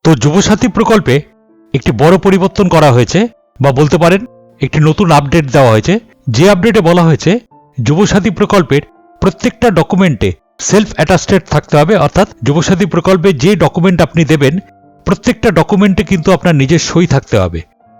তো যুবসাথী প্রকল্পে একটি বড় পরিবর্তন করা হয়েছে বা বলতে পারেন একটি নতুন আপডেট দেওয়া হয়েছে। যে আপডেটে বলা হয়েছে যুবসাথী প্রকল্পের প্রত্যেকটা ডকুমেন্টে সেলফ অ্যাটাস্টেড থাকতে হবে, অর্থাৎ যুবসাথী প্রকল্পে যে ডকুমেন্ট আপনি দেবেন প্রত্যেকটা ডকুমেন্টে কিন্তু আপনার নিজের সই থাকতে হবে।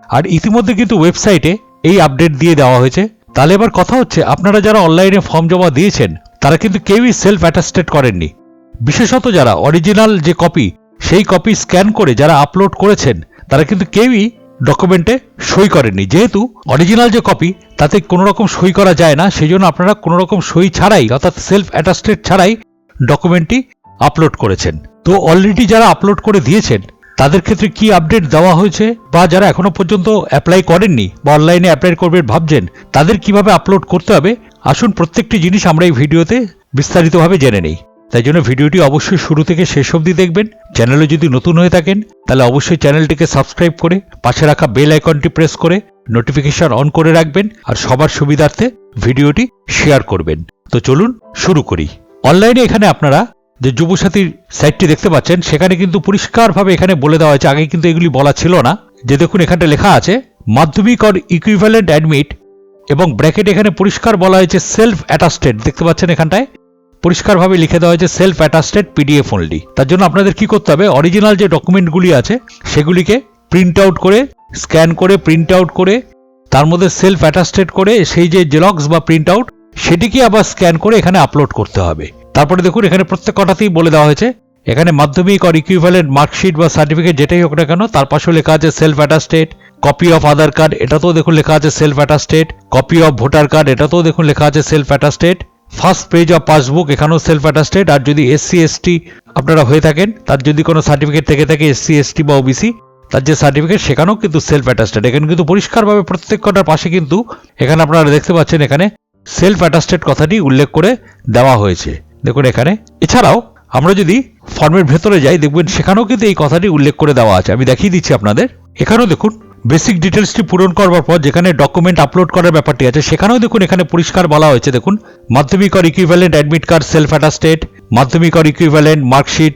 আর ইতিমধ্যে কিন্তু ওয়েবসাইটে এই আপডেট দিয়ে দেওয়া হয়েছে। তাহলে এবার কথা হচ্ছে, আপনারা যারা অনলাইনে ফর্ম জমা দিয়েছেন তারা কিন্তু কেউই সেলফ অ্যাটাস্টেড করেননি। বিশেষত যারা অরিজিনাল যে কপি সেই কপি স্ক্যান করে যারা আপলোড করেছেন তারা কিন্তু কেউই ডকুমেন্টে সই করেননি। যেহেতু অরিজিনাল যে কপি তাতে কোনো রকম সই করা যায় না, সেই জন্য আপনারা কোনো রকম সই ছাড়াই অর্থাৎ সেলফ অ্যাটাস্টেড ছাড়াই ডকুমেন্টটি আপলোড করেছেন। তো অলরেডি যারা আপলোড করে দিয়েছেন তাদের ক্ষেত্রে কি আপডেট দেওয়া হয়েছে, বা যারা এখনো পর্যন্ত অ্যাপ্লাই করেননি বা অনলাইনে অ্যাপ্লাই করবেন ভাবছেন তাদের কিভাবে আপলোড করতে হবে, আসুন প্রত্যেকটি জিনিস আমরা এই ভিডিওতে বিস্তারিতভাবে জেনে নেই। তাই জন্য ভিডিওটি অবশ্যই শুরু থেকে শেষ অবধি দেখবেন। চ্যানেলে যদি নতুন হয়ে থাকেন তাহলে অবশ্যই চ্যানেলটিকে সাবস্ক্রাইব করে পাশে রাখা বেল আইকনটি প্রেস করে নোটিফিকেশন অন করে রাখবেন আর সবার সুবিধার্থে ভিডিওটি শেয়ার করবেন। তো চলুন শুরু করি। অনলাইনে এখানে আপনারা যে যুবসাথীর সাইটটি দেখতে পাচ্ছেন সেখানে কিন্তু পরিষ্কারভাবে এখানে বলে দেওয়া হয়েছে, আগে কিন্তু এগুলি বলা ছিল না, যে দেখুন এখানটা লেখা আছে মাধ্যমিক অর ইকুইভ্যালেন্ট অ্যাডমিট এবং ব্র্যাকেট এখানে পরিষ্কার বলা হয়েছে সেলফ অ্যাটাস্টেড। দেখতে পাচ্ছেন এখানটায় পরিষ্কারভাবে লিখে দেওয়া হয়েছে সেলফ অ্যাটাস্টেড পিডিএফ অনলি। তার জন্য আপনাদের কি করতে হবে, অরিজিনাল যে ডকুমেন্টগুলি আছে সেগুলিকে প্রিন্ট আউট করে স্ক্যান করে প্রিন্ট আউট করে তার মধ্যে সেলফ অ্যাটাস্টেড করে সেই যে জেরক্স বা প্রিন্ট আউট সেটিকে আবার স্ক্যান করে এখানে আপলোড করতে হবে। তারপরে দেখুন এখানে প্রত্যেক কটাতেই বলে দেওয়া হয়েছে, এখানে মাধ্যমিক অর ইকুইভ্যালেন্ট মার্কশিট বা সার্টিফিকেট যেটাই হোক না কেন তার পাশেও লেখা আছে self attested. Copy of Aadhaar card এটাতেও দেখুন লেখা আছে self attested. Copy of voter card এটাতেও দেখুন লেখা আছে self attested. First page of passbook এখানেও সেলফ অ্যাটাস্টেড। আর যদি এসসি এসটি আপনারা হয়ে থাকেন, তার যদি কোনো সার্টিফিকেট থেকে থাকে এসসি এসটি বা ওবিসি তার যে সার্টিফিকেট সেখানেও কিন্তু সেলফ অ্যাটাস্টেড। এখানে কিন্তু পরিষ্কারভাবে প্রত্যেক কটার পাশে কিন্তু এখানে আপনারা দেখতে পাচ্ছেন এখানে সেলফ অ্যাটাস্টেড কথাটি উল্লেখ করে দেওয়া হয়েছে। দেখুন এখানে এছাড়াও আমরা যদি ফর্মের ভেতরে যাই দেখবেন সেখানেও কিন্তু এই কথাটি উল্লেখ করে দেওয়া আছে। আমি দেখিয়ে দিচ্ছি আপনাদের। এখানেও দেখুন বেসিক ডিটেলসটি পূরণ করবার পর যেখানে ডকুমেন্ট আপলোড করার ব্যাপারটি আছে সেখানেও দেখুন এখানে পরিষ্কার বলা হয়েছে, দেখুন Madhyamik or equivalent admit card self attested, Madhyamik or equivalent marksheet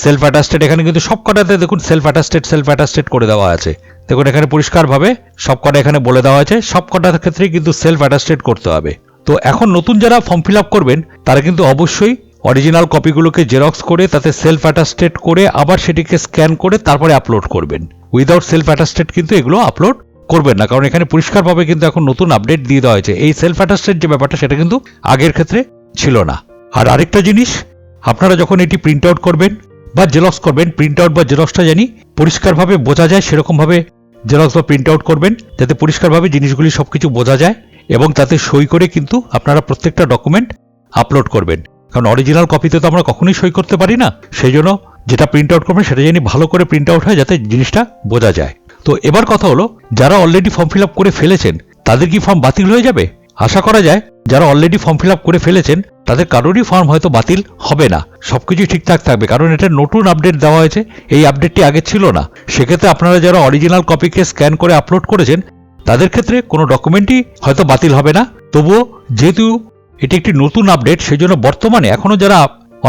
self attested. এখানে কিন্তু সব কটাতে দেখুন সেলফ অ্যাটাস্টেড করে দেওয়া আছে। দেখুন এখানে পরিষ্কারভাবে সব কটা এখানে বলে দেওয়া আছে, সব কটার ক্ষেত্রেই কিন্তু সেলফ অ্যাটাস্টেড করতে হবে। তো এখন নতুন যারা ফর্ম ফিল আপ করবেন তারা কিন্তু অবশ্যই অরিজিনাল কপিগুলোকে জেরক্স করে তাতে সেলফ অ্যাটাস্টেড করে আবার সেটিকে স্ক্যান করে তারপরে আপলোড করবেন। উইদাউট সেলফ অ্যাটাস্টেড কিন্তু এগুলো আপলোড করবেন না, কারণ এখানে পরিষ্কারভাবে কিন্তু এখন নতুন আপডেট দিয়ে দেওয়া হয়েছে। এই সেলফ অ্যাটাস্টেড যে ব্যাপারটা সেটা কিন্তু আগের ক্ষেত্রে ছিল না। আর আরেকটা জিনিস, আপনারা যখন এটি প্রিন্ট আউট করবেন বা জেরক্স করবেন, প্রিন্ট আউট বা জেরক্সটা জানি পরিষ্কারভাবে বোঝা যায় সেরকমভাবে জেরক্স বা প্রিন্ট আউট করবেন যাতে পরিষ্কারভাবে জিনিসগুলি সবকিছু বোঝা যায় এবং তাতে সই করে কিন্তু আপনারা প্রত্যেকটা ডকুমেন্ট আপলোড করবেন। কারণ অরিজিনাল কপিতে তো আমরা কখনোই সই করতে পারি না, সেই জন্য যেটা প্রিন্ট আউট করবেন সেটা জানি ভালো করে প্রিন্ট আউট হয় যাতে জিনিসটা বোঝা যায়। তো এবার কথা হলো, যারা অলরেডি ফর্ম ফিল আপ করে ফেলেছেন তাদের কি ফর্ম বাতিল হয়ে যাবে? আশা করা যায় যারা অলরেডি ফর্ম ফিল আপ করে ফেলেছেন তাদের কারোরই ফর্ম হয়তো বাতিল হবে না, সবকিছু ঠিকঠাক থাকবে, কারণ এটা নতুন আপডেট দেওয়া হয়েছে। এই আপডেটটি আগে ছিল না। সেক্ষেত্রে আপনারা যারা অরিজিনাল কপিকে স্ক্যান করে আপলোড করেছেন তাদের ক্ষেত্রে কোনো ডকুমেন্টই হয়তো বাতিল হবে না। তবুও যেহেতু এটি একটি নতুন আপডেট সেই জন্য বর্তমানে এখনও যারা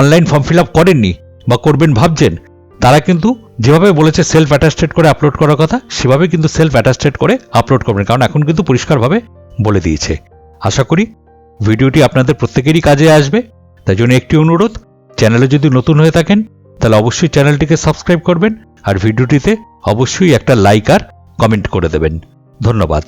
অনলাইন ফর্ম ফিল আপ করেননি বা করবেন ভাবছেন তারা কিন্তু যেভাবে বলেছে সেলফ অ্যাটাস্টেড করে আপলোড করার কথা সেভাবে কিন্তু সেলফ অ্যাটাস্টেড করে আপলোড করবেন, কারণ এখন কিন্তু পরিষ্কারভাবে বলে দিয়েছে। আশা করি ভিডিওটি আপনাদের প্রত্যেকেরই কাজে আসবে। তাই জন্য একটি অনুরোধ, চ্যানেলে যদি নতুন হয়ে থাকেন তাহলে অবশ্যই চ্যানেলটিকে সাবস্ক্রাইব করবেন আর ভিডিওটিতে অবশ্যই একটা লাইক আর কমেন্ট করে দেবেন। ধন্যবাদ।